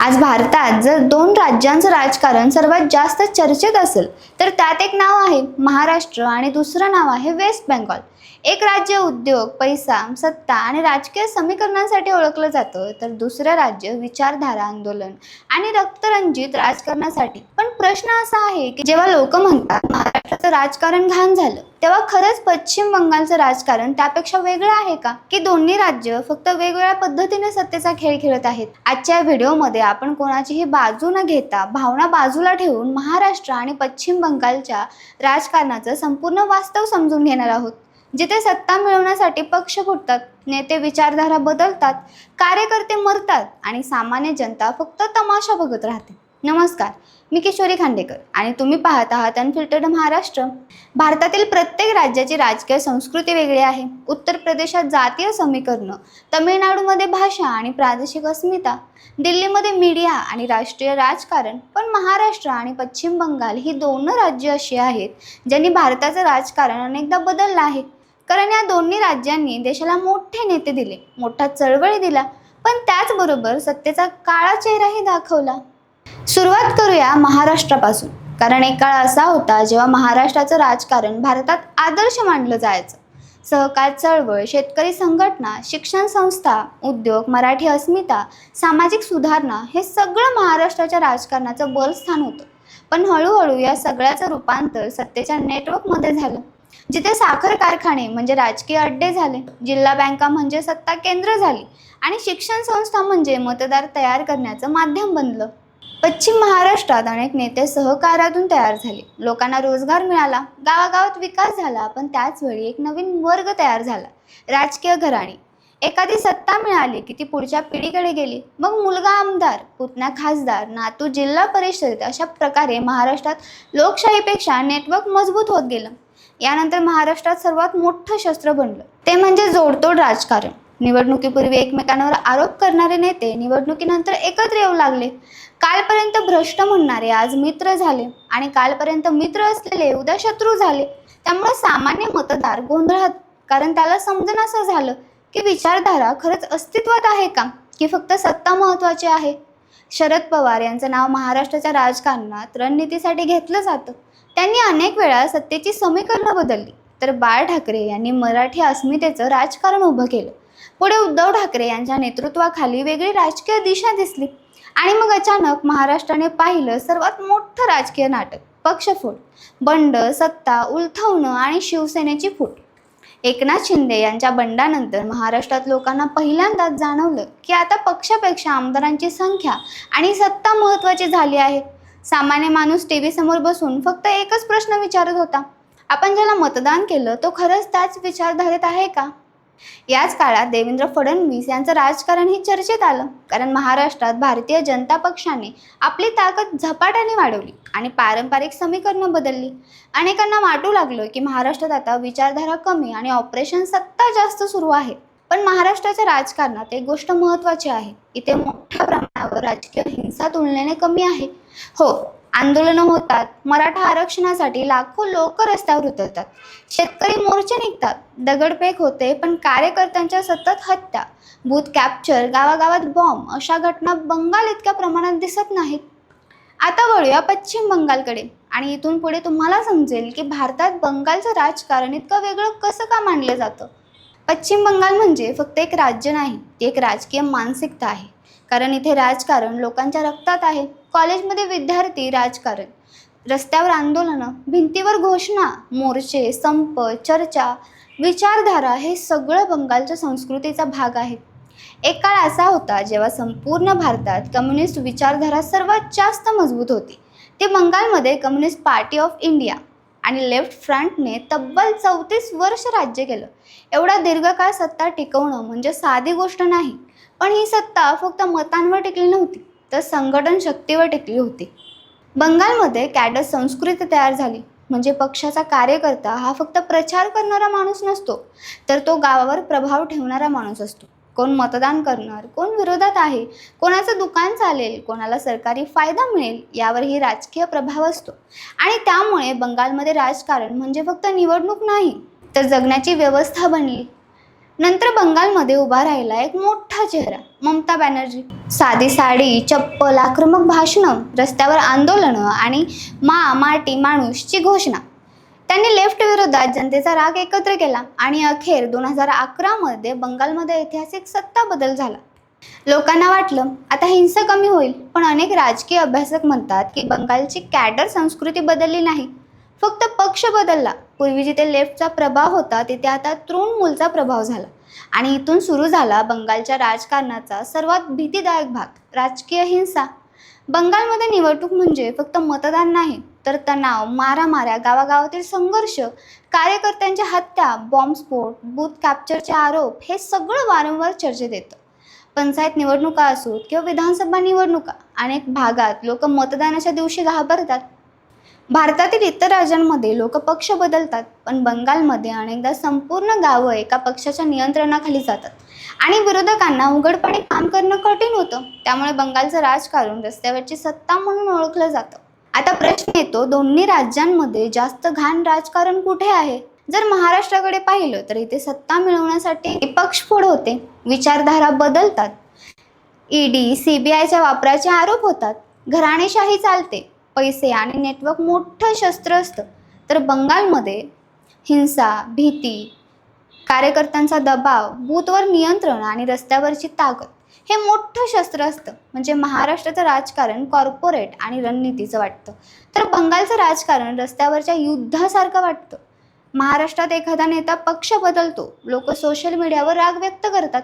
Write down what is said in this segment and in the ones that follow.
आज भारतात जर दोन राज्यांचं राजकारण सर्वात जास्त चर्चेत असेल तर त्यात एक नाव आहे महाराष्ट्र आणि दुसरं नाव आहे वेस्ट बेंगॉल. एक राज्य उद्योग, पैसा, सत्ता आणि राजकीय समीकरणांसाठी ओळखलं जातं, तर दुसरं राज्य विचारधारा, आंदोलन आणि रक्तरंजित राजकारणासाठी. पण प्रश्न असा आहे की जेव्हा लोक म्हणतात महाराष्ट्राचं राजकारण घाण झालं, तेव्हा खरंच पश्चिम बंगालचं राजकारण त्यापेक्षा वेगळं आहे का, की दोन्ही राज्य फक्त वेगवेगळ्या पद्धतीने सत्तेचा खेळ खेळत आहेत? आजच्या व्हिडिओमध्ये आपण कोणाचीही बाजू न घेता भावना बाजूला ठेवून महाराष्ट्र आणि पश्चिम बंगालच्या राजकारणाचं संपूर्ण वास्तव समजून घेणार आहोत. जिथे सत्ता मिळवण्यासाठी पक्ष फुटतात, नेते विचारधारा बदलतात, कार्यकर्ते मरतात आणि सामान्य जनता फक्त तमाशा बघत राहते. नमस्कार, मी किशोरी खांडेकर आणि तुम्ही पाहत आहात अनफिल्टर्ड महाराष्ट्र. भारतातील प्रत्येक राज्याची राजकीय संस्कृती वेगळी आहे. उत्तर प्रदेशात जातीय समीकरणं, तामिळनाडूमध्ये भाषा आणि प्रादेशिक अस्मिता, दिल्लीमध्ये मीडिया आणि राष्ट्रीय राजकारण. पण महाराष्ट्र आणि पश्चिम बंगाल ही दोन राज्य अशी आहेत ज्यांनी भारताचं राजकारण अनेकदा बदललं आहे. कारण या दोन्ही राज्यांनी देशाला मोठे नेते दिले, मोठा चळवळी दिला, पण त्याचबरोबर सत्तेचा काळा चेहराही दाखवला. सुरुवात करूया महाराष्ट्रापासून, कारण एक काळ असा होता जेव्हा महाराष्ट्राचं राजकारण भारतात आदर्श मानलं जायचं. सहकार चळवळ, शेतकरी संघटना, शिक्षण संस्था, उद्योग, मराठी अस्मिता, सामाजिक सुधारणा हे सगळं महाराष्ट्राच्या राजकारणाचं बलस्थान होतं. पण हळूहळू या सगळ्याचं रूपांतर सत्तेच्या नेटवर्कमध्ये झालं, जिथे साखर कारखाने म्हणजे राजकीय अड्डे झाले, जिल्हा बँका म्हणजे सत्ता केंद्र झाली आणि शिक्षण संस्था म्हणजे मतदार तयार करण्याचं माध्यम बनलं. पश्चिम महाराष्ट्रात अनेक नेते सहकारातून तयार झाले, लोकांना रोजगार मिळाला, गावागावात विकास झाला. पण त्याचवेळी एक नवीन वर्ग तयार झाला, राजकीय घराणी. एखादी सत्ता मिळाली की ती पुढच्या पिढीकडे गेली, मग मुलगा आमदार, पुतण्या खासदार, नातू जिल्हा परिषद. अशा प्रकारे महाराष्ट्रात लोकशाहीपेक्षा नेटवर्क मजबूत होत गेलं. यानंतर महाराष्ट्रात सर्वात मोठं शस्त्र बनलं ते म्हणजे जोडतोड राजकारण. निवडणुकीपूर्वी एकमेकांवर आरोप करणारे नेते निवडणुकीनंतर एकत्र येऊ लागले. कालपर्यंत भ्रष्ट म्हणणारे आज मित्र झाले आणि कालपर्यंत मित्र असलेले उद्या शत्रू झाले. त्यामुळे सामान्य मतदार गोंधळात, कारण त्याला समजून असं झालं की विचारधारा खरंच अस्तित्वात आहे का, की फक्त सत्ता महत्त्वाची आहे. शरद पवार यांचं नाव महाराष्ट्राच्या राजकारणात रणनीतीसाठी घेतलं जातं. त्यांनी अनेक वेळा सत्तेची समीकरणं बदलली. तर बाळ ठाकरे यांनी मराठी अस्मितेचं राजकारण उभं केलं. पुढे उद्धव ठाकरे यांच्या नेतृत्वाखाली वेगळी राजकीय दिशा दिसली आणि मग अचानक महाराष्ट्राने पाहिलं सर्वात मोठं राजकीय नाटक, पक्षफोड, बंड, सत्ता उलथवणं आणि शिवसेनेची फूट. एकनाथ शिंदे यांच्या बंडानंतर महाराष्ट्रात लोकांना पहिल्यांदाच जाणवलं की आता पक्षापेक्षा आमदारांची संख्या आणि सत्ता महत्त्वाची झाली आहे. सामान्य माणूस टीव्ही समोर बसून फक्त एकच प्रश्न विचारत होता, आपण ज्याला मतदान केलं तो खरंच त्याच विचारधारेत आहे का? याच काळात देवेंद्र फडणवीस यांचं राजकारण ही चर्चेत आलं, कारण महाराष्ट्रात भारतीय जनता पक्षाने आपली ताकद झपाट्याने वाढवली आणि पारंपरिक समीकरणं बदलली. अनेकांना वाटू लागलं की महाराष्ट्रात आता विचारधारा कमी आणि ऑपरेशन सत्ता जास्त सुरू आहे. पण महाराष्ट्राच्या राजकारणात एक गोष्ट महत्त्वाची आहे, इथे मोठ्या प्रमाणावर राजकीय हिंसा तुलनेने कमी आहे. हो, आंदोलनं होतात, मराठा आरक्षणासाठी लाखो लोक रस्त्यावर उतरतात, शेतकरी मोर्चे निघतात, दगडफेक होते, पण कार्यकर्त्यांच्या सतत हत्या, बूथ कॅप्चर, गावागावात बॉम्ब अशा घटना बंगाल इतक्या प्रमाणात दिसत नाहीत. आता वळूया पश्चिम बंगालकडे आणि इथून पुढे तुम्हाला समजेल की भारतात बंगालचं राजकारण इतकं वेगळं कसं का मानलं जातं. पश्चिम बंगाल म्हणजे फक्त एक राज्य नाही, ती एक राजकीय मानसिकता आहे. कारण इथे राजकारण लोकांच्या रक्तात आहे. कॉलेजमध्ये विद्यार्थी राजकारण, रस्त्यावर आंदोलनं, भिंतीवर घोषणा, मोर्चे, संप, चर्चा, विचारधारा हे सगळं बंगालच्या संस्कृतीचा भाग आहे. एक काळ असा होता जेव्हा संपूर्ण भारतात कम्युनिस्ट विचारधारा सर्वात जास्त मजबूत होती. ते बंगालमध्ये कम्युनिस्ट पार्टी ऑफ इंडिया आणि लेफ्ट फ्रंटने तब्बल 34 वर्ष राज्य केलं. एवढा दीर्घकाळ सत्ता टिकवणं म्हणजे साधी गोष्ट नाही. पण ही सत्ता फक्त मतांवर टिकली नव्हती, तर संघटन शक्तीवर टिकली होती. बंगालमध्ये कॅडर संस्कृती तयार झाली, म्हणजे पक्षाचा कार्यकर्ता हा फक्त प्रचार करणारा माणूस नसतो, तर तो गावावर प्रभाव ठेवणारा माणूस असतो. कोण मतदान करणार, कोण विरोधात आहे, कोणाचं दुकान चालेल, कोणाला सरकारी फायदा मिळेल, यावरही राजकीय प्रभाव असतो. आणि त्यामुळे बंगालमध्ये राजकारण म्हणजे फक्त निवडणूक नाही, तर जगण्याची व्यवस्था बनली. नंतर बंगालमध्ये उभा राहिला एक मोठा चेहरा, ममता बॅनर्जी. साधी साडी, चप्पल, आक्रमक भाषणं, रस्त्यावर आंदोलनं आणि माटी माणूसची घोषणा. त्यांनी लेफ्ट विरोधात जनतेचा राग एकत्र केला आणि अखेर 2011 मध्ये बंगालमध्ये ऐतिहासिक सत्ता बदल झाला. लोकांना वाटलं आता हिंसा कमी होईल, पण अनेक राजकीय अभ्यासक म्हणतात की बंगालची कॅडर संस्कृती बदलली नाही, फक्त पक्ष बदलला. पूर्वी जिथे लेफ्टचा प्रभाव होता तिथे आता तृणमूलचा प्रभाव झाला आणि इथून सुरू झाला बंगालच्या राजकारणाचा सर्वात भीतीदायक भाग, राजकीय हिंसा. बंगालमध्ये निवडणूक म्हणजे फक्त मतदान नाही, तर तणाव, मारामाऱ्या, गावागावातील संघर्ष, कार्यकर्त्यांच्या हत्या, बॉम्बस्फोट, बूथ कॅप्चरचे आरोप, हे सगळं वारंवार चर्चेत येतं. पंचायत निवडणुका असोत किंवा विधानसभा निवडणुका, अनेक भागात लोक मतदानाच्या दिवशी घाबरतात. भारतातील इतर राज्यांमध्ये लोक पक्ष बदलतात, पण बंगालमध्ये अनेकदा संपूर्ण गावं एका पक्षाच्या नियंत्रणाखाली जातात आणि विरोधकांना उघडपणे काम करणं कठीण होतं. त्यामुळे बंगालचं राजकारण रस्त्यावरची सत्ता म्हणून ओळखलं जातं. आता प्रश्न येतो, दोन्ही राज्यांमध्ये जास्त घाण राजकारण कुठे आहे? जर महाराष्ट्राकडे पाहिलं तर इथे सत्ता मिळवण्यासाठी पक्षफोड होते, विचारधारा बदलतात, ईडी, CBIच्या वापराचे आरोप होतात, घराणेशाही चालते, पैसे आणि नेटवर्क मोठं शस्त्र असतं. तर बंगालमध्ये हिंसा, भीती, कार्यकर्त्यांचा दबाव, बूथवर नियंत्रण आणि रस्त्यावरची ताकद हे मोठं शस्त्र असतं. म्हणजे महाराष्ट्राचं राजकारण कॉर्पोरेट आणि रणनीतीचं वाटतं, तर बंगालचं राजकारण रस्त्यावरच्या युद्धासारखं वाटतं. महाराष्ट्रात एखादा नेता पक्ष बदलतो, लोक सोशल मीडियावर राग व्यक्त करतात,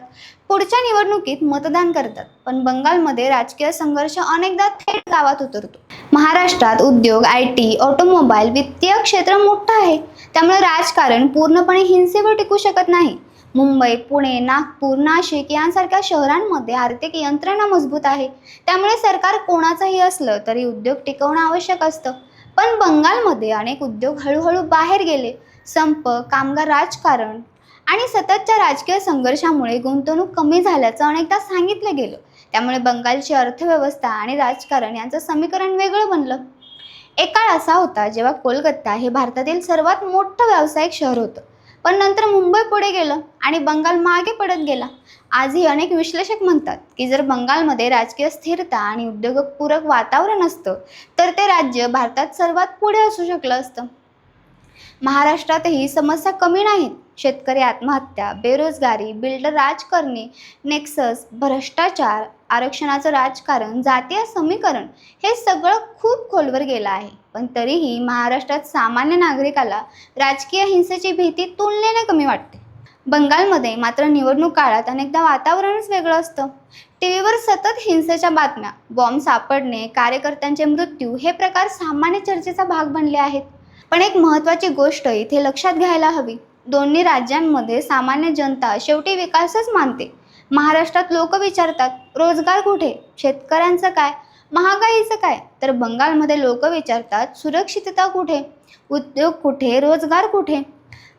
पुढच्या निवडणुकीत मतदान करतात, पण बंगालमध्ये राजकीय संघर्ष अनेकदा थेट गावात उतरतो. महाराष्ट्रात उद्योग, IT, ऑटोमोबाईल, वित्तीय क्षेत्र मोठं आहे, त्यामुळे राजकारण पूर्णपणे हिंसेवर टिकू शकत नाही. मुंबई, पुणे, नागपूर, नाशिक यांसारख्या शहरांमध्ये आर्थिक यंत्रणा मजबूत आहे, त्यामुळे सरकार कोणाचंही असलं तरी उद्योग टिकवणं आवश्यक असतं. पण बंगालमध्ये अनेक उद्योग हळूहळू बाहेर गेले. संप, कामगार राजकारण आणि सततच्या राजकीय संघर्षामुळे गुंतवणूक कमी झाल्याचं अनेकदा सांगितलं गेलं. त्यामुळे बंगालची अर्थव्यवस्था आणि राजकारण यांचं समीकरण वेगळं बनलं. एक काळ असा होता जेव्हा कोलकाता हे भारतातील सर्वात मोठं व्यावसायिक शहर होतं, पण नंतर मुंबई पुढे गेलं आणि बंगाल मागे पडत गेला. आजही अनेक विश्लेषक म्हणतात की जर बंगालमध्ये राजकीय स्थिरता आणि उद्योगपूरक वातावरण असतं तर ते राज्य भारतात सर्वात पुढे असू शकलं असतं. महाराष्ट्रातही समस्या कमी नाहीत. शेतकरी आत्महत्या, बेरोजगारी, बिल्डर राजकारणी, नेक्सस, भ्रष्टाचार, आरक्षणाचं राजकारण, जातीय समीकरण हे सगळं खूप खोलवर गेलं आहे. पण तरीही महाराष्ट्रात सामान्य नागरिकाला राजकीय हिंसेची भीती तुलनेने कमी वाटते. बंगालमध्ये मात्र निवडणूक काळात अनेकदा वातावरणच वेगळं असतं. टीव्हीवर सतत हिंसेच्या बातम्या, बॉम्ब सापडणे, कार्यकर्त्यांचे मृत्यू हे प्रकार सामान्य चर्चेचा भाग बनले आहेत. पण एक महत्त्वाची गोष्ट इथे लक्षात घ्यायला हवी, दोन्ही राज्यांमध्ये सामान्य जनता शेवटी विकासच मानते. महाराष्ट्रात लोक विचारतात रोजगार कुठे, शेतकऱ्यांचं काय, महागाईचं काय, तर बंगालमध्ये लोक विचारतात सुरक्षितता कुठे, उद्योग कुठे, रोजगार कुठे.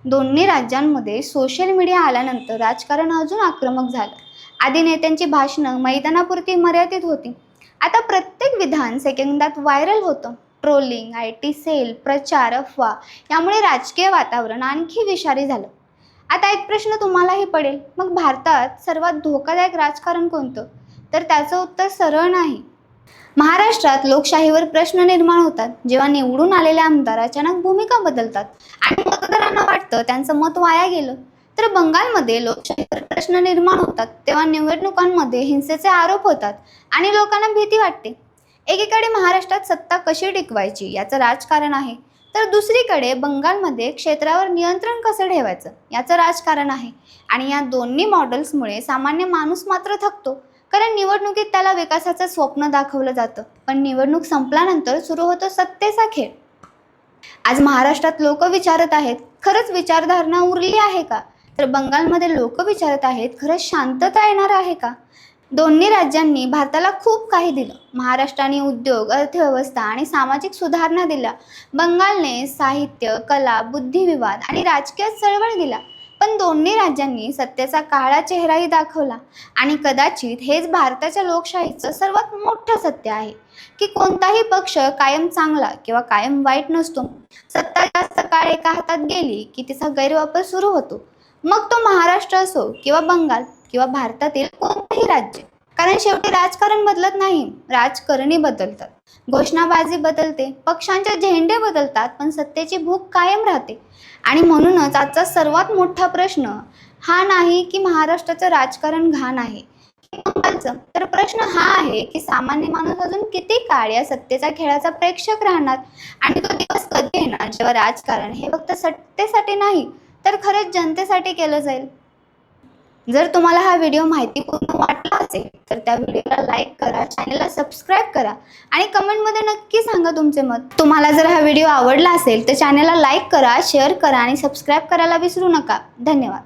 दोन्ही राज्यांमध्ये सोशल मीडिया आल्यानंतर राजकारण अजून आक्रमक झालं. आधी नेत्यांची भाषणं मैदानापुरती मर्यादित होती, आता प्रत्येक विधान सेकंदात व्हायरल होतं. ट्रोलिंग, IT सेल, प्रचार, अफवा यामुळे राजकीय वातावरण आणखी विषारी झालं. आता एक प्रश्न तुम्हालाही पडेल, मग भारतात सर्वात धोकादायक राजकारण कोणतं? तर त्याचं उत्तर सरळ नाही. महाराष्ट्रात लोकशाहीवर प्रश्न निर्माण होतात जेव्हा निवडून आलेले आमदार अचानक भूमिका बदलतात आणि मतदारांना वाटतं त्यांचं मत वाया गेलं. तर बंगालमध्ये लोकशाहीवर प्रश्न निर्माण होतात तेव्हा निवडणुकांमध्ये हिंसेचे आरोप होतात आणि लोकांना भीती वाटते. एकीकडे महाराष्ट्रात सत्ता कशी टिकवायची याचं राजकारण आहे, तर दुसरीकडे बंगालमध्ये क्षेत्रावर नियंत्रण कसं ठेवायचं याचं राजकारण आहे. आणि या दोन्ही मॉडेल्समुळे सामान्य माणूस मात्र थकतो, कारण निवडणुकीत त्याला विकासाचं स्वप्न दाखवलं जातं, पण निवडणूक संपल्यानंतर सुरू होतो सत्तेचा खेळ. आज महाराष्ट्रात लोक विचारत आहेत खरंच विचारधारणा उरली आहे का? तर बंगालमध्ये लोक विचारत आहेत खरंच शांतता येणार आहे का? दोन्ही राज्यांनी भारताला खूप काही दिलं. महाराष्ट्राने उद्योग, अर्थव्यवस्था आणि सामाजिक सुधारणा दिल्या. बंगालने साहित्य, कला, बुद्धिविवाद आणि राजकीय चळवळ दिला. पण दोन्ही राज्यांनी सत्तेचा काळा चेहराही दाखवला. आणि कदाचित हेच भारताच्या लोकशाहीचं सर्वात मोठं सत्य आहे की कोणताही पक्ष कायम चांगला किंवा कायम वाईट नसतो. सत्ता जास्त काळ एका हातात गेली की तिचा गैरवापर सुरू होतो. मग तो महाराष्ट्र असो किंवा बंगाल किंवा भारतातील कोणतेही राज्य. कारण शेवटी राजकारण बदलत नाही, राजकारणी बदलतात. घोषणाबाजी बदलते, पक्षांचे झेंडे बदलतात, पण सत्तेची भूक कायम राहते. आणि म्हणूनच आजचा सर्वात मोठा प्रश्न हा नाही की महाराष्ट्राचं राजकारण घाण आहे की बंगालचं, तर प्रश्न हा आहे की सामान्य माणूस अजून किती काळ या सत्तेचा खेळाचा प्रेक्षक राहणार. आणि तो दिवस कधी येणार जेव्हा राजकारण हे फक्त सत्तेसाठी नाही तर खरंच जनतेसाठी केलं जाईल. जर तुम्हाला हा व्हिडिओ माहितीपूर्ण वाटला असेल तर त्या व्हिडिओला लाईक करा, चॅनलला सबस्क्राईब करा आणि कमेंटमध्ये नक्की सांगा तुमचे मत. तुम्हाला जर हा व्हिडिओ आवडला असेल तर चॅनलला लाईक करा, शेअर करा आणि सबस्क्राईब करायला विसरू नका. धन्यवाद.